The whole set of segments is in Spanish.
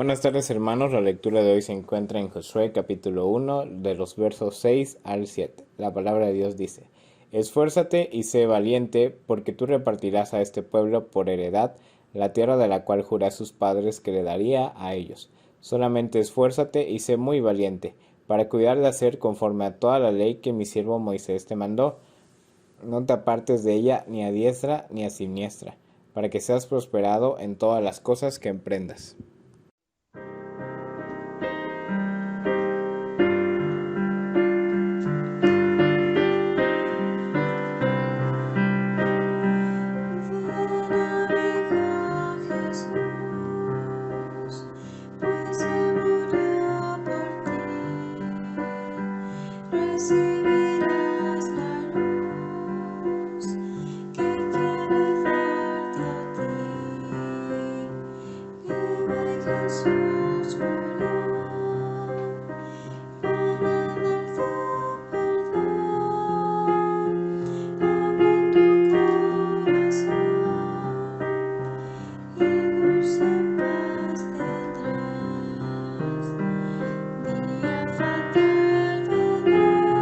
Buenas tardes hermanos, la lectura de hoy se encuentra en Josué capítulo 1 de los versos 6 al 7. La palabra de Dios dice: Esfuérzate y sé valiente, porque tú repartirás a este pueblo por heredad la tierra de la cual juré a sus padres que le daría a ellos. Solamente esfuérzate y sé muy valiente, para cuidar de hacer conforme a toda la ley que mi siervo Moisés te mandó. No te apartes de ella ni a diestra ni a siniestra, para que seas prosperado en todas las cosas que emprendas. Recibirás la luz que quiere darte a ti. Vive Jesús murió para darte perdón. Abre tu corazón y dulce paz tendrás. Día fatal vendrá.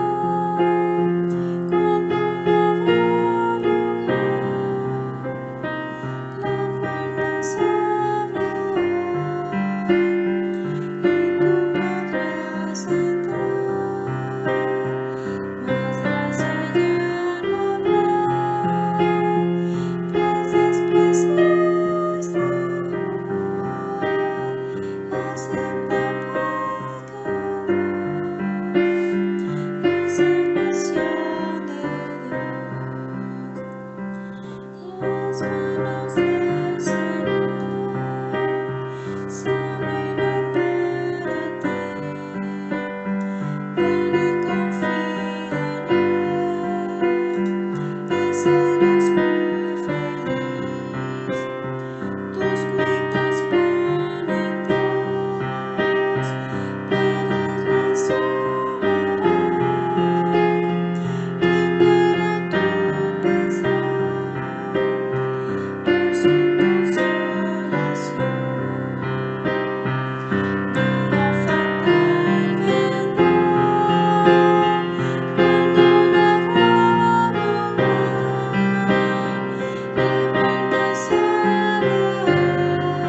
Las manos del Señor se abren para ti. Ven y confía en Él y serás muy feliz. Tus cuentas pon en Dios, puedes resolverán. Quitará tu pesar. Por su consolación, día fatal vendrá,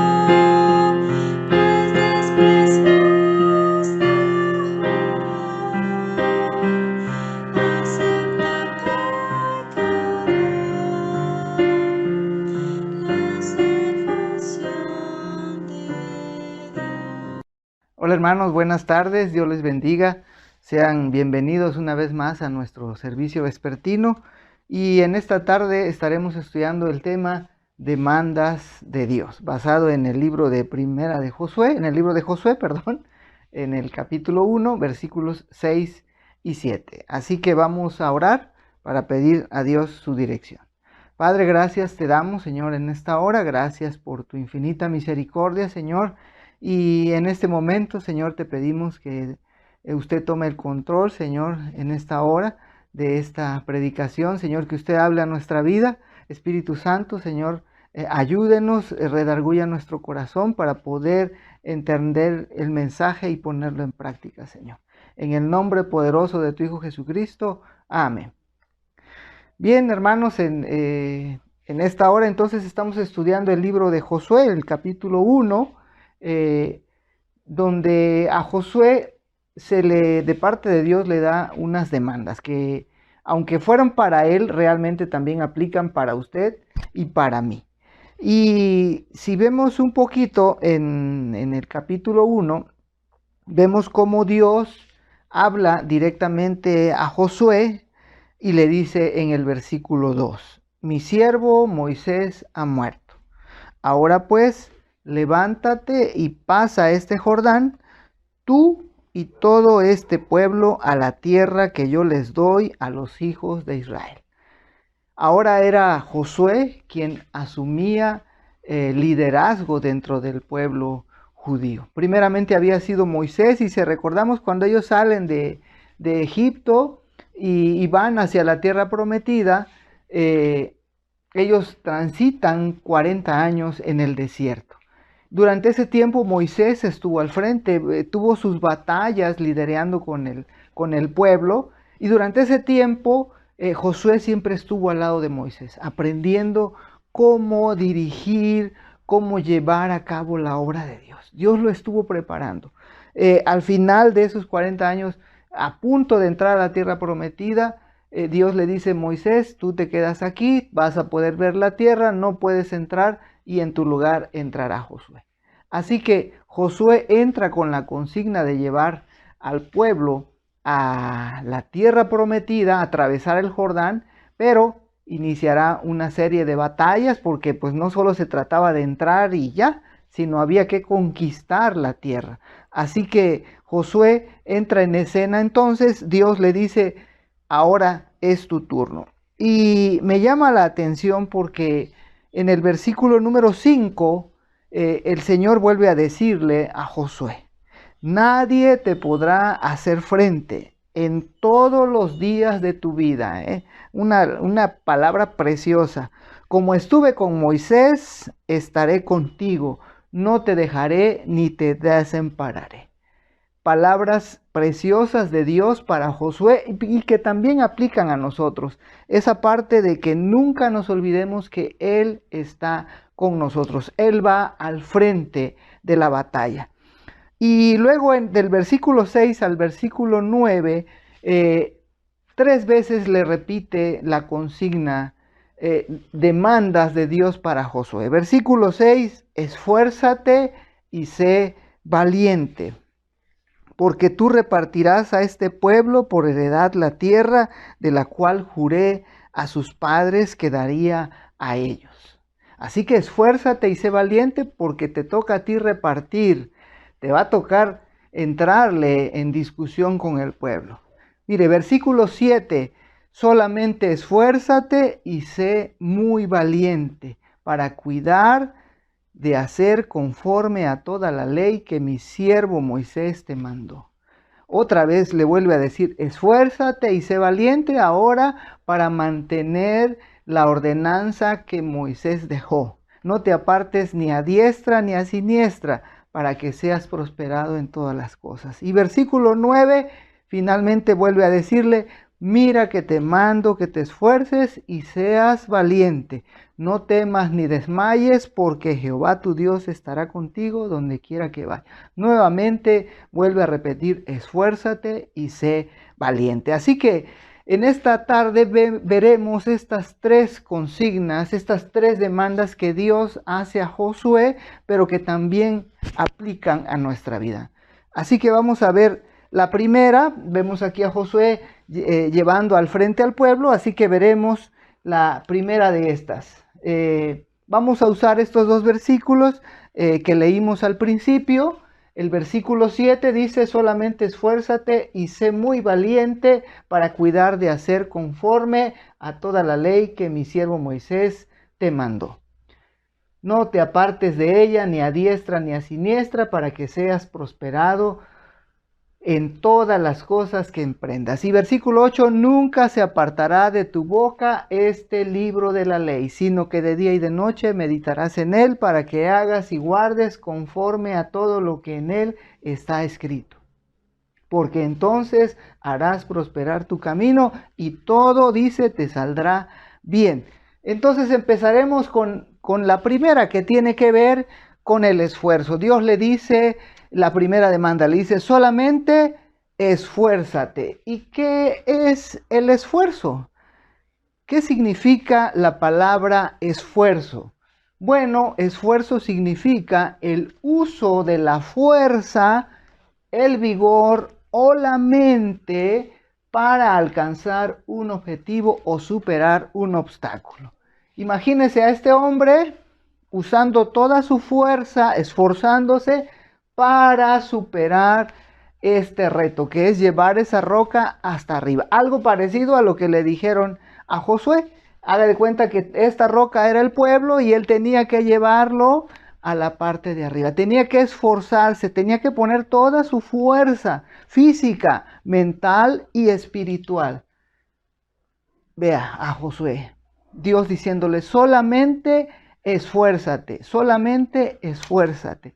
cuando la roba rebelde saldrá, y tú podrás entrar, podrás hallar nueva, pues despreciaste acepta pecador la salvación de Dios. Hola hermanos, buenas tardes, Dios les bendiga. Sean bienvenidos una vez más a nuestro servicio vespertino y en esta tarde estaremos estudiando el tema demandas de Dios, basado en el libro de Josué, en el capítulo 1, versículos 6 y 7. Así que vamos a orar para pedir a Dios su dirección. Padre, gracias te damos, Señor, en esta hora, gracias por tu infinita misericordia, Señor. Y en este momento, Señor, te pedimos que usted tome el control, Señor, en esta hora de esta predicación, Señor, que usted hable a nuestra vida. Espíritu Santo, Señor, ayúdenos, redarguya nuestro corazón para poder entender el mensaje y ponerlo en práctica, Señor. En el nombre poderoso de tu Hijo Jesucristo, amén. Bien, hermanos, en esta hora entonces estamos estudiando el libro de Josué, el capítulo 1, donde a Josué de parte de Dios le da unas demandas que, aunque fueran para él, realmente también aplican para usted y para mí. Y si vemos un poquito en el capítulo 1, vemos cómo Dios habla directamente a Josué y le dice en el versículo 2, mi siervo Moisés ha muerto. Ahora pues, levántate y pasa este Jordán, tú y todo este pueblo a la tierra que yo les doy a los hijos de Israel. Ahora era Josué quien asumía liderazgo dentro del pueblo judío. Primeramente había sido Moisés, y si recordamos cuando ellos salen de Egipto, y van hacia la tierra prometida, ellos transitan 40 años en el desierto. Durante ese tiempo Moisés estuvo al frente, tuvo sus batallas liderando con el pueblo, y durante ese tiempo Josué siempre estuvo al lado de Moisés, aprendiendo cómo dirigir, cómo llevar a cabo la obra de Dios. Dios lo estuvo preparando. Al final de esos 40 años, a punto de entrar a la tierra prometida, Dios le dice: Moisés, tú te quedas aquí, vas a poder ver la tierra, no puedes entrar, y en tu lugar entrará Josué. Así que Josué entra con la consigna de llevar al pueblo a la tierra prometida, a atravesar el Jordán, pero iniciará una serie de batallas, porque pues no solo se trataba de entrar y ya, sino había que conquistar la tierra. Así que Josué entra en escena. Entonces Dios le dice: ahora es tu turno. Y me llama la atención porque en el versículo número 5, el Señor vuelve a decirle a Josué: nadie te podrá hacer frente en todos los días de tu vida. Una palabra preciosa. Como estuve con Moisés, estaré contigo. No te dejaré ni te desampararé. Palabras preciosas de Dios para Josué y que también aplican a nosotros. Esa parte de que nunca nos olvidemos que Él está con nosotros. Él va al frente de la batalla. Y luego del versículo 6 al versículo 9, 3 veces le repite la consigna, demandas de Dios para Josué. Versículo 6, esfuérzate y sé valiente, porque tú repartirás a este pueblo por heredad la tierra de la cual juré a sus padres que daría a ellos. Así que esfuérzate y sé valiente, porque te toca a ti repartir. Te va a tocar entrarle en discusión con el pueblo. Mire, versículo 7, solamente esfuérzate y sé muy valiente para cuidar de hacer conforme a toda la ley que mi siervo Moisés te mandó. Otra vez le vuelve a decir: esfuérzate y sé valiente ahora para mantener la ordenanza que Moisés dejó. No te apartes ni a diestra ni a siniestra, para que seas prosperado en todas las cosas. Y versículo 9, finalmente vuelve a decirle: mira que te mando que te esfuerces y seas valiente. No temas ni desmayes, porque Jehová tu Dios estará contigo donde quiera que vayas. Nuevamente vuelve a repetir: esfuérzate y sé valiente. Así que en esta tarde veremos estas 3 consignas, estas 3 demandas que Dios hace a Josué, pero que también aplican a nuestra vida. Así que vamos a ver la primera. Vemos aquí a Josué llevando al frente al pueblo, así que veremos la primera de estas. Vamos a usar estos 2 versículos que leímos al principio. El versículo 7 dice: solamente esfuérzate y sé muy valiente para cuidar de hacer conforme a toda la ley que mi siervo Moisés te mandó. No te apartes de ella ni a diestra ni a siniestra, para que seas prosperado en todas las cosas que emprendas. Y versículo 8, nunca se apartará de tu boca este libro de la ley, sino que de día y de noche meditarás en él, para que hagas y guardes conforme a todo lo que en él está escrito. Porque entonces harás prosperar tu camino y todo, dice, te saldrá bien. Entonces empezaremos con la primera, que tiene que ver con el esfuerzo. Dios le dice, la primera demanda, le dice: solamente esfuérzate. ¿Y qué es el esfuerzo? ¿Qué significa la palabra esfuerzo? Bueno, esfuerzo significa el uso de la fuerza, el vigor o la mente para alcanzar un objetivo o superar un obstáculo. Imagínese a este hombre usando toda su fuerza, esforzándose para superar este reto, que es llevar esa roca hasta arriba. Algo parecido a lo que le dijeron a Josué. Haga de cuenta que esta roca era el pueblo y él tenía que llevarlo a la parte de arriba. Tenía que esforzarse, tenía que poner toda su fuerza física, mental y espiritual. vea a Josué, Dios diciéndole, solamente esfuérzate, solamente esfuérzate.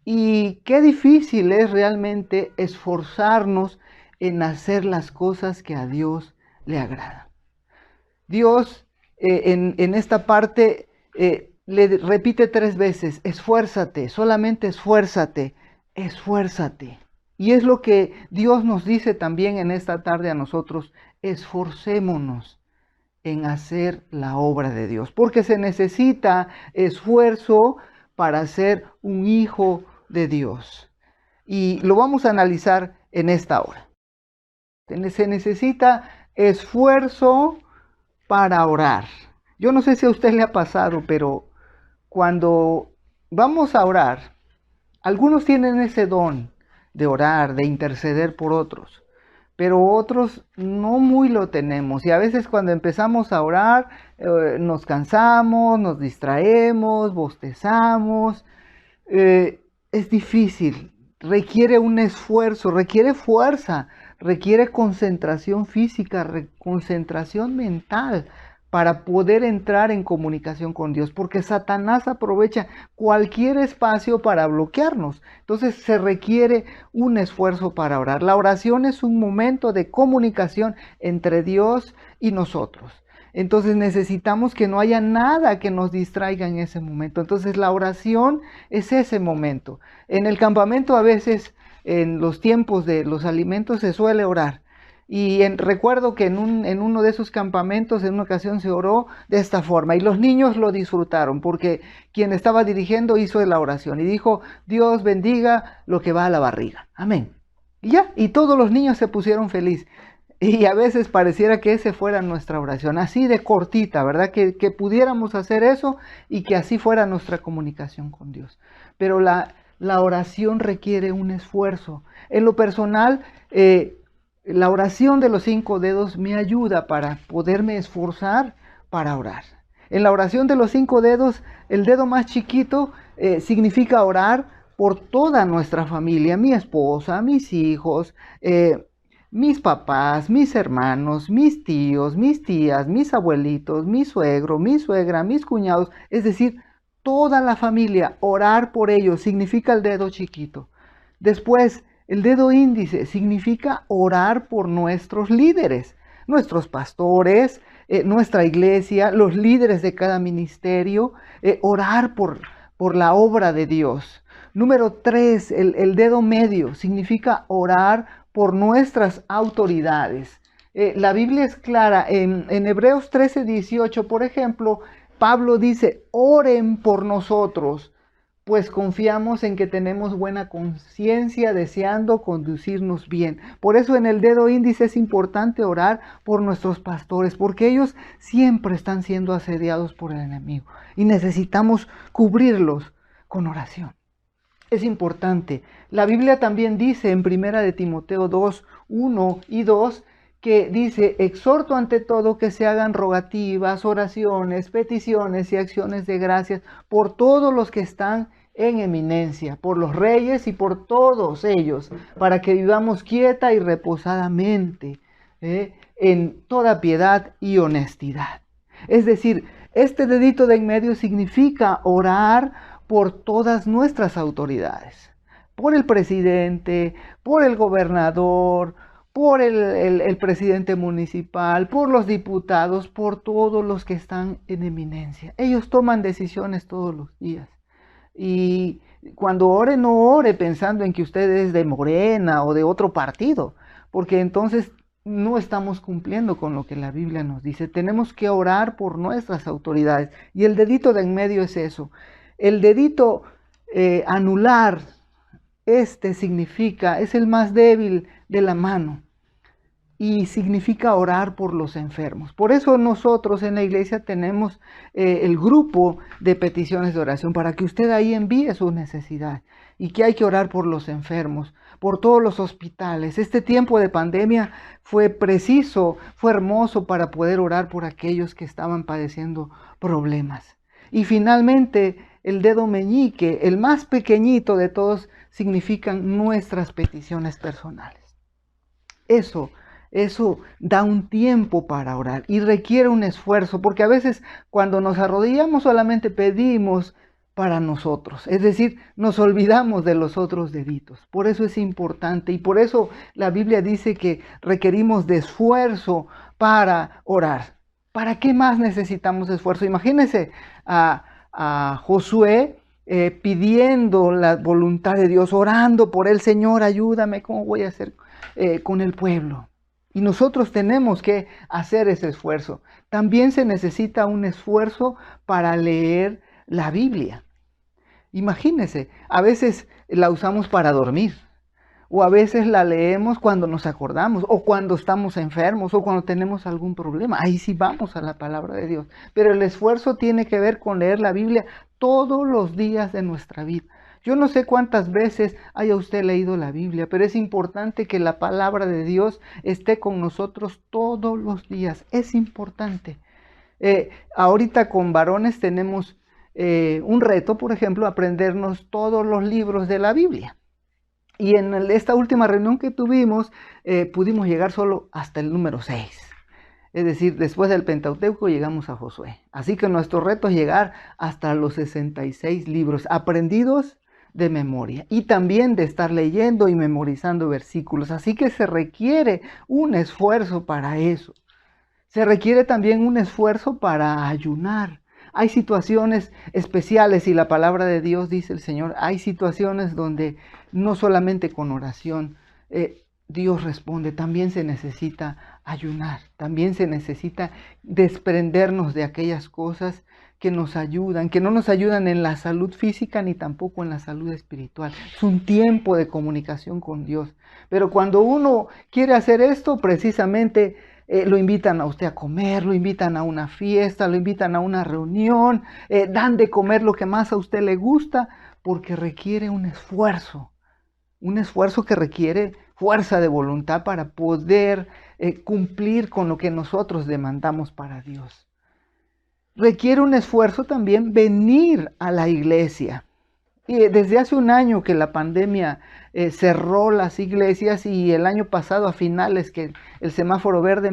Y qué difícil es realmente esforzarnos en hacer las cosas que a Dios le agradan. Dios en esta parte le repite 3 veces, esfuérzate, solamente esfuérzate, esfuérzate. Y es lo que Dios nos dice también en esta tarde a nosotros, esforcémonos en hacer la obra de Dios, porque se necesita esfuerzo para ser un hijo de Dios. Y lo vamos a analizar en esta hora. Se necesita esfuerzo para orar. Yo no sé si a usted le ha pasado, pero cuando vamos a orar, algunos tienen ese don de orar, de interceder por otros, pero otros no muy lo tenemos. Y a veces cuando empezamos a orar, nos cansamos, nos distraemos, bostezamos. Es difícil, requiere un esfuerzo, requiere fuerza, requiere concentración física, concentración mental para poder entrar en comunicación con Dios, porque Satanás aprovecha cualquier espacio para bloquearnos. Entonces se requiere un esfuerzo para orar. La oración es un momento de comunicación entre Dios y nosotros. Entonces necesitamos que no haya nada que nos distraiga en ese momento. Entonces la oración es ese momento. En el campamento a veces, en los tiempos de los alimentos, se suele orar. Y recuerdo que en uno de esos campamentos, en una ocasión se oró de esta forma. Y los niños lo disfrutaron porque quien estaba dirigiendo hizo la oración. Y dijo, Dios bendiga lo que va a la barriga. Amén. Y ya, y todos los niños se pusieron felices. Y a veces pareciera que esa fuera nuestra oración, así de cortita, ¿verdad? Que pudiéramos hacer eso y que así fuera nuestra comunicación con Dios. Pero la oración requiere un esfuerzo. En lo personal, la oración de los 5 dedos me ayuda para poderme esforzar para orar. En la oración de los 5 dedos, el dedo más chiquito significa orar por toda nuestra familia, mi esposa, mis hijos, mis papás, mis hermanos, mis tíos, mis tías, mis abuelitos, mi suegro, mi suegra, mis cuñados, es decir, toda la familia. Orar por ellos significa el dedo chiquito. Después, el dedo índice significa orar por nuestros líderes, nuestros pastores, nuestra iglesia, los líderes de cada ministerio, orar por la obra de Dios. Número 3, el dedo medio significa orar por nuestras autoridades. La Biblia es clara, en Hebreos 13:18, por ejemplo, Pablo dice, oren por nosotros, pues confiamos en que tenemos buena conciencia, deseando conducirnos bien. Por eso en el dedo índice es importante orar por nuestros pastores, porque ellos siempre están siendo asediados por el enemigo y necesitamos cubrirlos con oración. Es importante. La Biblia también dice en 1 de Timoteo 2, 1 y 2, que dice, exhorto ante todo que se hagan rogativas, oraciones, peticiones y acciones de gracias por todos los que están en eminencia, por los reyes y por todos ellos, para que vivamos quieta y reposadamente, en toda piedad y honestidad. Es decir, este dedito de en medio significa orar por todas nuestras autoridades, por el presidente, por el gobernador, por el presidente municipal, por los diputados, por todos los que están en eminencia. Ellos toman decisiones todos los días. Y cuando ore, no ore pensando en que usted es de Morena o de otro partido, porque entonces no estamos cumpliendo con lo que la Biblia nos dice. Tenemos que orar por nuestras autoridades. Y el dedito de en medio es eso. El dedito anular, significa, es el más débil de la mano y significa orar por los enfermos. Por eso nosotros en la iglesia tenemos el grupo de peticiones de oración para que usted ahí envíe sus necesidades y que hay que orar por los enfermos, por todos los hospitales. Este tiempo de pandemia fue preciso, fue hermoso para poder orar por aquellos que estaban padeciendo problemas. Y finalmente, el dedo meñique, el más pequeñito de todos, significan nuestras peticiones personales. Eso eso da un tiempo para orar y requiere un esfuerzo, porque a veces cuando nos arrodillamos solamente pedimos para nosotros, es decir, nos olvidamos de los otros deditos. Por eso es importante y por eso la Biblia dice que requerimos de esfuerzo para orar. ¿Para qué más necesitamos esfuerzo? Imagínense a Josué pidiendo la voluntad de Dios, orando por él, Señor, ayúdame, ¿cómo voy a hacer con el pueblo? Y nosotros tenemos que hacer ese esfuerzo. También se necesita un esfuerzo para leer la Biblia. Imagínense, a veces la usamos para dormir, o a veces la leemos cuando nos acordamos, o cuando estamos enfermos, o cuando tenemos algún problema. Ahí sí vamos a la palabra de Dios. Pero el esfuerzo tiene que ver con leer la Biblia todos los días de nuestra vida. Yo no sé cuántas veces haya usted leído la Biblia, pero es importante que la palabra de Dios esté con nosotros todos los días. Es importante. Ahorita con varones tenemos un reto, por ejemplo, aprendernos todos los libros de la Biblia. Y en esta última reunión que tuvimos, pudimos llegar solo hasta el número 6. Es decir, después del Pentateuco llegamos a Josué. Así que nuestro reto es llegar hasta los 66 libros aprendidos de memoria. Y también de estar leyendo y memorizando versículos. Así que se requiere un esfuerzo para eso. Se requiere también un esfuerzo para ayunar. Hay situaciones especiales y la palabra de Dios dice el Señor, hay situaciones donde no solamente con oración Dios responde, también se necesita ayunar, también se necesita desprendernos de aquellas cosas que nos ayudan, que no nos ayudan en la salud física ni tampoco en la salud espiritual. Es un tiempo de comunicación con Dios. Pero cuando uno quiere hacer esto, precisamente lo invitan a usted a comer, lo invitan a una fiesta, lo invitan a una reunión, dan de comer lo que más a usted le gusta, porque requiere un esfuerzo que requiere fuerza de voluntad para poder cumplir con lo que nosotros demandamos para Dios. Requiere un esfuerzo también venir a la iglesia. Y desde hace un año que la pandemia cerró las iglesias y el año pasado a finales que el semáforo verde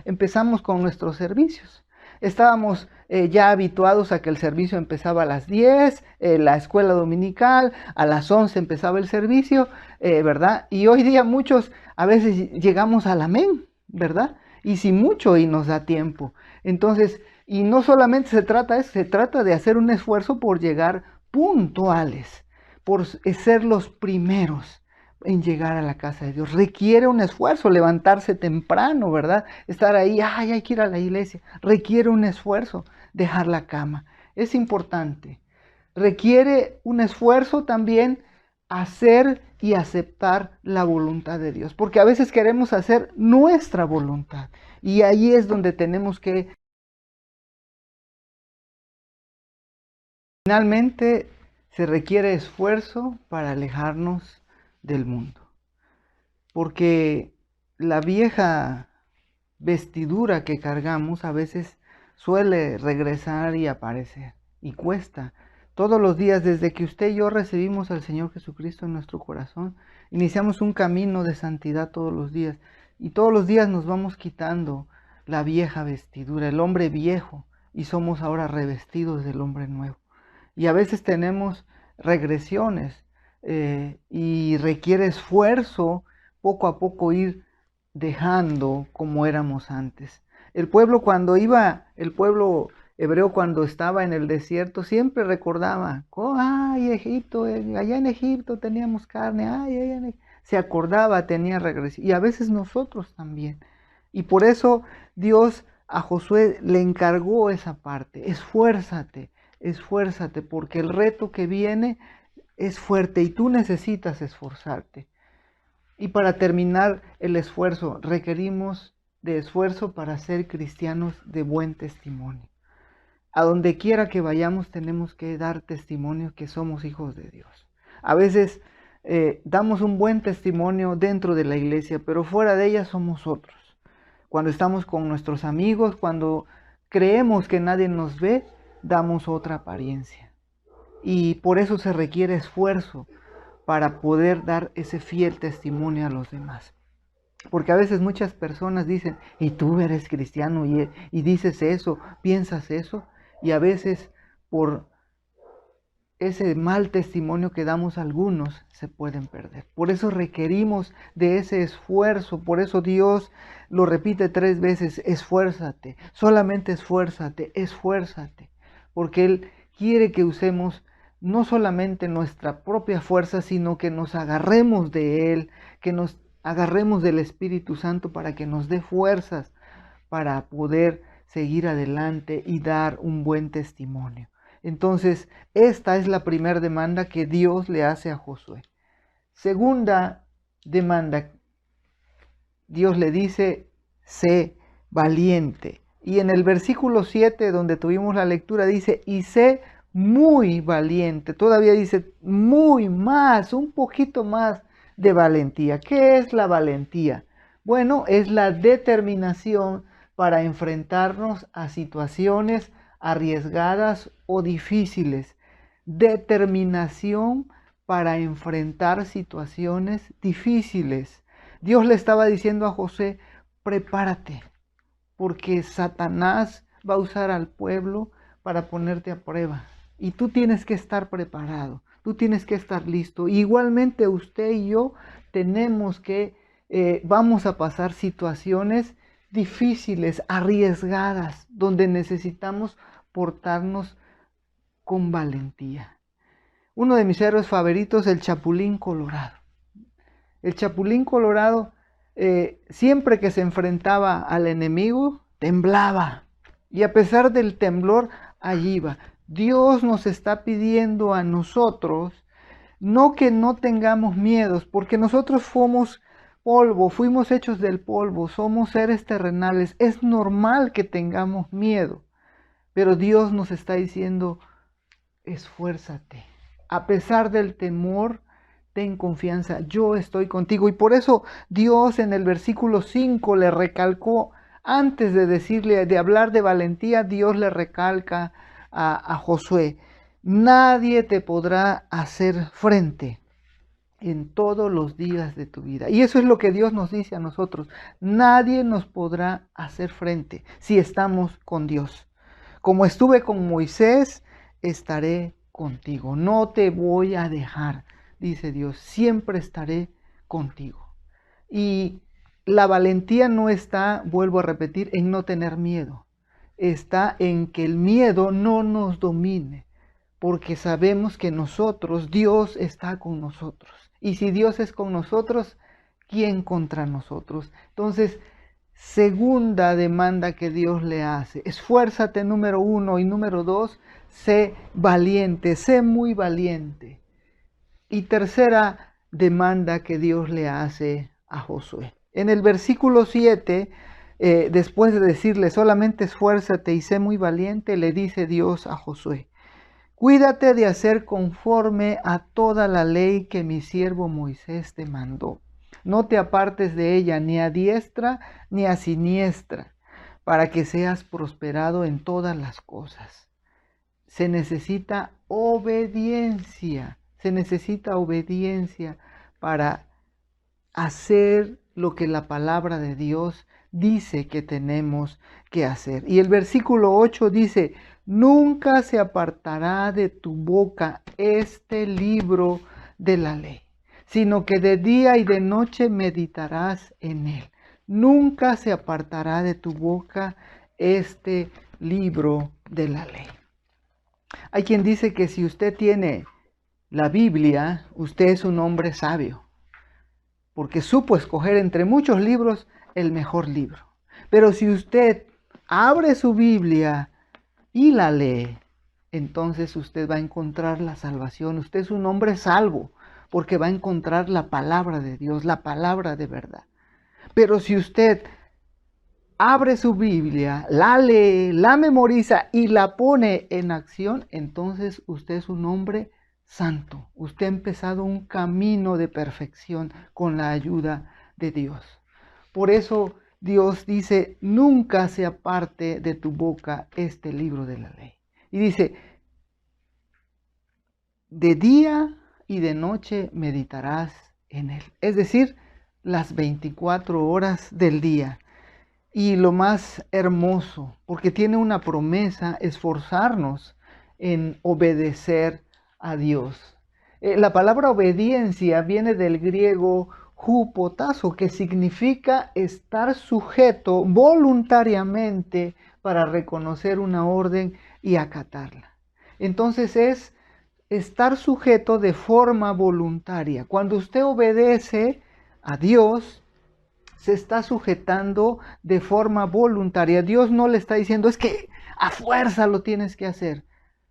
empezamos con nuestros servicios. Estábamos ya habituados a que el servicio empezaba a las 10, la escuela dominical, a las 11 empezaba el servicio, ¿verdad? Y hoy día muchos a veces llegamos al amén, ¿verdad? Y si mucho y nos da tiempo. Entonces, y no solamente se trata de eso, se trata de hacer un esfuerzo por llegar puntuales, por ser los primeros en llegar a la casa de Dios. Requiere un esfuerzo, levantarse temprano, ¿verdad? Estar ahí, ay, hay que ir a la iglesia. Requiere un esfuerzo, dejar la cama. Es importante. Requiere un esfuerzo también hacer y aceptar la voluntad de Dios, porque a veces queremos hacer nuestra voluntad y ahí es donde tenemos que. Finalmente, se requiere esfuerzo para alejarnos del mundo, porque la vieja vestidura que cargamos a veces suele regresar y aparecer, y cuesta. Todos los días, desde que usted y yo recibimos al Señor Jesucristo en nuestro corazón, iniciamos un camino de santidad todos los días, y todos los días nos vamos quitando la vieja vestidura, el hombre viejo, y somos ahora revestidos del hombre nuevo. Y a veces tenemos regresiones y requiere esfuerzo poco a poco ir dejando como éramos antes. El pueblo hebreo cuando estaba en el desierto siempre recordaba, oh, ay, Egipto, allá en Egipto teníamos carne, ay, se acordaba, tenía regresión. Y a veces nosotros también. Y por eso Dios a Josué le encargó esa parte, esfuérzate. Esfuérzate porque el reto que viene es fuerte y tú necesitas esforzarte. Y para terminar el esfuerzo, requerimos de esfuerzo para ser cristianos de buen testimonio. A donde quiera que vayamos tenemos que dar testimonio que somos hijos de Dios. A veces damos un buen testimonio dentro de la iglesia, pero fuera de ella somos otros. Cuando estamos con nuestros amigos, cuando creemos que nadie nos ve, damos otra apariencia. Y por eso se requiere esfuerzo para poder dar ese fiel testimonio a los demás. Porque a veces muchas personas dicen, y tú eres cristiano y dices eso, piensas eso, y a veces por ese mal testimonio que damos a algunos se pueden perder. Por eso requerimos de ese esfuerzo, por eso Dios lo repite 3 veces, esfuérzate, solamente esfuérzate, esfuérzate, porque Él quiere que usemos no solamente nuestra propia fuerza, sino que nos agarremos de Él, que nos agarremos del Espíritu Santo para que nos dé fuerzas para poder seguir adelante y dar un buen testimonio. Entonces, esta es la primera demanda que Dios le hace a Josué. Segunda demanda, Dios le dice, sé valiente. Y en el versículo 7, donde tuvimos la lectura, dice, y sé muy valiente. Todavía dice, muy más, un poquito más de valentía. ¿Qué es la valentía? Bueno, es la determinación para enfrentarnos a situaciones arriesgadas o difíciles. Determinación para enfrentar situaciones difíciles. Dios le estaba diciendo a José, prepárate, porque Satanás va a usar al pueblo para ponerte a prueba. Y tú tienes que estar preparado, tú tienes que estar listo. Igualmente usted y yo tenemos que, vamos a pasar situaciones difíciles, arriesgadas, donde necesitamos portarnos con valentía. Uno de mis héroes favoritos, el Chapulín Colorado. El Chapulín Colorado, siempre que se enfrentaba al enemigo, temblaba. Y a pesar del temblor, allí iba. Dios nos está pidiendo a nosotros, no que no tengamos miedos, porque nosotros fuimos polvo, fuimos hechos del polvo, somos seres terrenales. Es normal que tengamos miedo, pero Dios nos está diciendo, esfuérzate. A pesar del temor, ten confianza, yo estoy contigo. Y por eso Dios en el versículo 5 le recalcó, antes de decirle, de hablar de valentía, Dios le recalca a Josué, nadie te podrá hacer frente en todos los días de tu vida. Y eso es lo que Dios nos dice a nosotros, nadie nos podrá hacer frente si estamos con Dios. Como estuve con Moisés, estaré contigo, no te voy a dejar, dice Dios, siempre estaré contigo. Y la valentía no está, vuelvo a repetir, en no tener miedo, está en que el miedo no nos domine, porque sabemos que nosotros, Dios está con nosotros. Y si Dios es con nosotros, ¿quién contra nosotros? Entonces, segunda demanda que Dios le hace, esfuérzate, número 1, y número 2, sé valiente, sé muy valiente. Y tercera demanda que Dios le hace a Josué. En el versículo 7, después de decirle solamente esfuérzate y sé muy valiente, le dice Dios a Josué, cuídate de hacer conforme a toda la ley que mi siervo Moisés te mandó. No te apartes de ella ni a diestra ni a siniestra, para que seas prosperado en todas las cosas. Se necesita obediencia. Se necesita obediencia para hacer lo que la palabra de Dios dice que tenemos que hacer. Y el versículo 8 dice, nunca se apartará de tu boca este libro de la ley, sino que de día y de noche meditarás en él. Nunca se apartará de tu boca este libro de la ley. Hay quien dice que si usted tiene la Biblia, usted es un hombre sabio, porque supo escoger entre muchos libros el mejor libro. Pero si usted abre su Biblia y la lee, entonces usted va a encontrar la salvación. Usted es un hombre salvo, porque va a encontrar la palabra de Dios, la palabra de verdad. Pero si usted abre su Biblia, la lee, la memoriza y la pone en acción, entonces usted es un hombre santo. Usted ha empezado un camino de perfección con la ayuda de Dios. Por eso Dios dice, nunca se aparte de tu boca este libro de la ley. Y dice, de día y de noche meditarás en él. Es decir, las 24 horas del día. Y lo más hermoso, porque tiene una promesa, esforzarnos en obedecer a Dios. La palabra obediencia viene del griego hupotazo, que significa estar sujeto voluntariamente para reconocer una orden y acatarla. Entonces es estar sujeto de forma voluntaria. Cuando usted obedece a Dios, se está sujetando de forma voluntaria. Dios no le está diciendo, es que a fuerza lo tienes que hacer.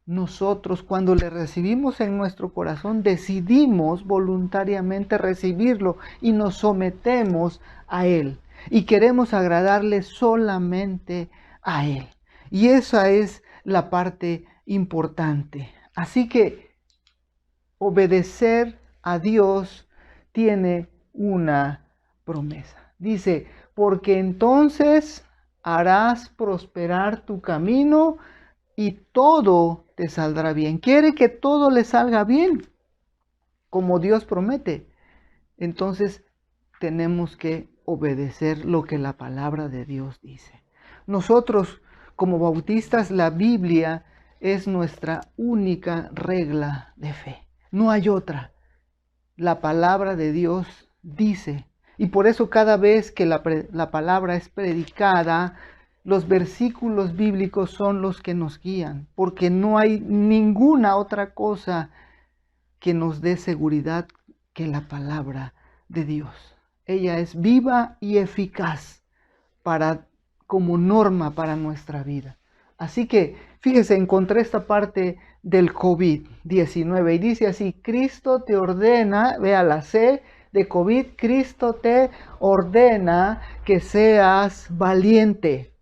Nosotros, cuando le recibimos en nuestro corazón, decidimos voluntariamente recibirlo y nos sometemos a Él. Y queremos agradarle solamente a Él. Y esa es la parte importante. Así que obedecer a Dios tiene una promesa. Dice, porque entonces harás prosperar tu camino y todo te saldrá bien. Quiere que todo le salga bien, como Dios promete. Entonces tenemos que obedecer lo que la palabra de Dios dice. Nosotros, como bautistas, la Biblia es nuestra única regla de fe. No hay otra. La palabra de Dios dice. Y por eso cada vez que la palabra es predicada, los versículos bíblicos son los que nos guían, porque no hay ninguna otra cosa que nos dé seguridad que la palabra de Dios. Ella es viva y eficaz como norma para nuestra vida. Así que, fíjese, encontré esta parte del COVID-19 y dice así, Cristo te ordena, vea la C de COVID, Cristo te ordena que seas valiente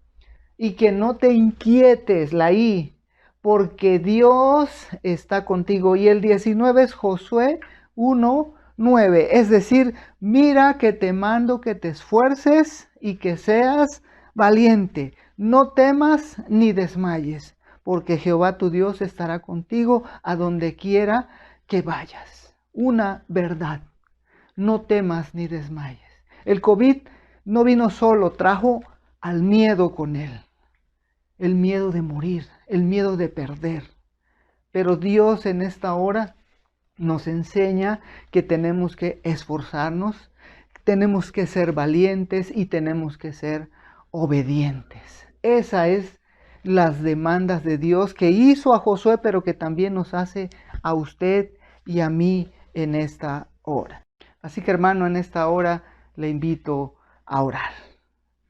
y que no te inquietes, la I, porque Dios está contigo. Y el 19 es Josué 1:9, es decir, mira que te mando que te esfuerces y que seas valiente, no temas ni desmayes, porque Jehová tu Dios estará contigo a donde quiera que vayas. Una verdad, no temas ni desmayes. El COVID no vino solo, trajo al miedo con él, el miedo de morir, el miedo de perder. Pero Dios en esta hora nos enseña que tenemos que esforzarnos, tenemos que ser valientes y tenemos que ser obedientes. Esa es las demandas de Dios que hizo a Josué, pero que también nos hace a usted y a mí en esta hora. Así que, hermano, en esta hora le invito a orar.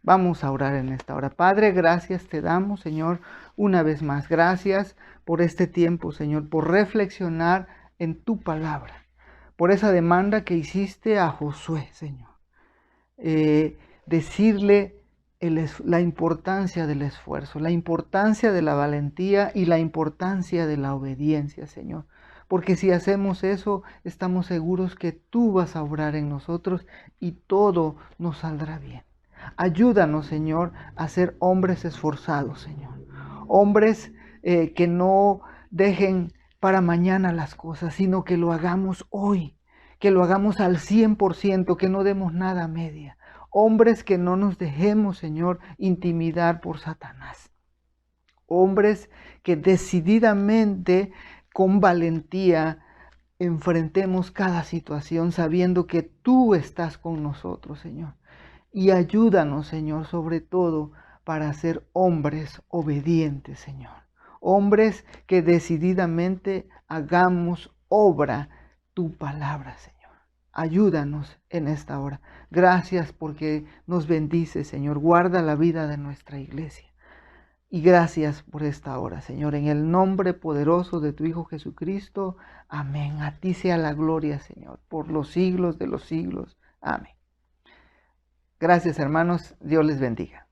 Vamos a orar en esta hora. Padre, gracias te damos, Señor, una vez más. Gracias por este tiempo, Señor, por reflexionar en tu palabra, por esa demanda que hiciste a Josué, Señor. Decirle la importancia del esfuerzo, la importancia de la valentía y la importancia de la obediencia, Señor. Porque si hacemos eso, estamos seguros que tú vas a obrar en nosotros y todo nos saldrá bien. Ayúdanos, Señor, a ser hombres esforzados, Señor. Hombres que no dejen para mañana las cosas, sino que lo hagamos hoy, que lo hagamos al 100%, que no demos nada a media. Hombres que no nos dejemos, Señor, intimidar por Satanás. Hombres que decididamente, con valentía, enfrentemos cada situación sabiendo que tú estás con nosotros, Señor. Y ayúdanos, Señor, sobre todo para ser hombres obedientes, Señor. Hombres que decididamente hagamos obra tu palabra, Señor. Ayúdanos en esta hora. Gracias porque nos bendice, Señor. Guarda la vida de nuestra iglesia. Y gracias por esta hora, Señor. En el nombre poderoso de tu Hijo Jesucristo. Amén. A ti sea la gloria, Señor, por los siglos de los siglos. Amén. Gracias, hermanos. Dios les bendiga.